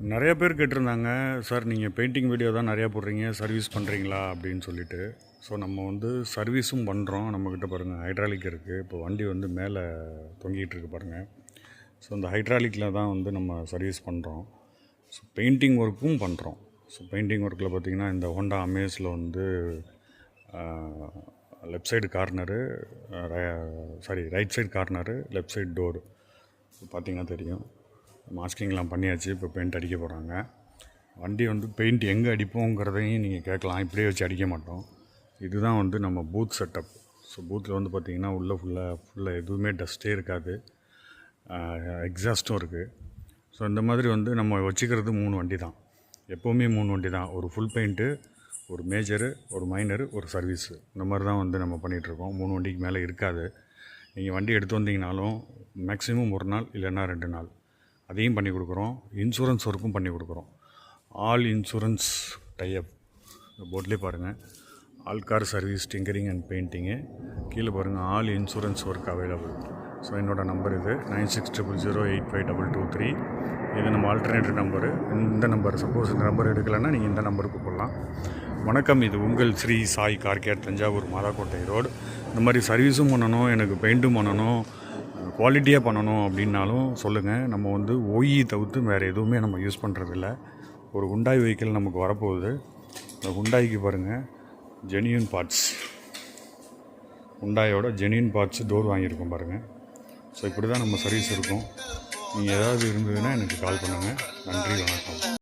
நிறைய பேர் கேட்டிருந்தாங்க, சார் நீங்கள் பெயிண்டிங் வீடியோ தான் நிறையா போடுறீங்க, சர்வீஸ் பண்ணுறீங்களா அப்படின்னு சொல்லிட்டு. ஸோ நம்ம வந்து சர்வீஸும் பண்ணுறோம். நம்மக்கிட்ட பாருங்கள் ஹைட்ராலிக் இருக்குது. இப்போ வண்டி வந்து மேலே தொங்கிட்டு இருக்கு பாருங்கள். ஸோ இந்த ஹைட்ராலிக்கில் தான் வந்து நம்ம சர்வீஸ் பண்ணுறோம். ஸோ பெயிண்டிங் ஒர்க்கும் பண்ணுறோம். ஸோ பெயிண்டிங் ஒர்க்கில் பார்த்திங்கன்னா இந்த ஹோண்டா அமேஸில் வந்து left side corner, right side corner, left side door பார்த்திங்கன்னா தெரியும். மாஸ்கிங்லாம் பண்ணியாச்சு. இப்போ பெயிண்ட் அடிக்க போகிறாங்க. வண்டி வந்து பெயிண்ட் எங்கே அடிப்போங்கிறதையும் நீங்கள் கேட்கலாம். இப்படியே வச்சு அடிக்க மாட்டோம். இதுதான் வந்து நம்ம பூத் செட்டப். ஸோ பூத்தில் வந்து பார்த்திங்கன்னா உள்ளே ஃபுல்லாக எதுவுமே டஸ்ட்டே இருக்காது. எக்ஸாஸ்ட்டும் இருக்குது. ஸோ இந்த மாதிரி வந்து நம்ம வச்சுக்கிறது 3 வண்டி தான். எப்போவுமே 3 வண்டி தான். ஒரு ஃபுல் பெயிண்ட்டு, ஒரு மேஜரு, ஒரு மைனரு, ஒரு சர்வீஸு. இந்த மாதிரி தான் வந்து நம்ம பண்ணிகிட்ருக்கோம். 3 வண்டிக்கு மேலே இருக்காது. நீங்கள் வண்டி எடுத்து வந்தீங்கனாலும் மேக்ஸிமம் 1 நாள் இல்லைன்னா 2 நாள் அதையும் பண்ணி கொடுக்குறோம். இன்சூரன்ஸ் ஒர்க்கும் பண்ணி கொடுக்குறோம். All insurance type. போர்ட்லேயே பாருங்கள், all car service tinkering and painting. கீழே பாருங்கள், all insurance work available. So என்னோடய நம்பர் இது 9600085223. இது நம்ம ஆல்டர்னேட்டிவ் நம்பரு. இந்த நம்பர் சப்போஸ் இந்த நம்பர் எடுக்கலைன்னா நீங்கள் இந்த நம்பருக்கு கூப்பிடலாம். வணக்கம், இது உங்கள் Sri Sai car care, Thanjavur Mathakottai road. இந்த மாதிரி சர்வீஸும் பண்ணணும், எனக்கு பெயிண்ட்டும் பண்ணணும், குவாலிட்டியாக பண்ணணும் அப்படின்னாலும் சொல்லுங்கள். நம்ம வந்து ஓஇ தவிர்த்து வேறு எதுவுமே நம்ம யூஸ் பண்ணுறதில்ல. ஒரு ஹுண்டாய் வெஹிக்கிள் நமக்கு வரப்போகுது. இந்த ஹுண்டாய்க்கு பாருங்கள், ஜெனியூன் பார்ட்ஸ், ஹுண்டாயோட ஜெனியூன் பார்ட்ஸ் டோர் வாங்கியிருக்கோம் பாருங்கள். ஸோ இப்படி தான் நம்ம சர்வீஸ் இருக்கும். நீங்கள் ஏதாவது இருந்ததுன்னா எனக்கு கால் பண்ணுங்கள். நன்றி, வணக்கம்.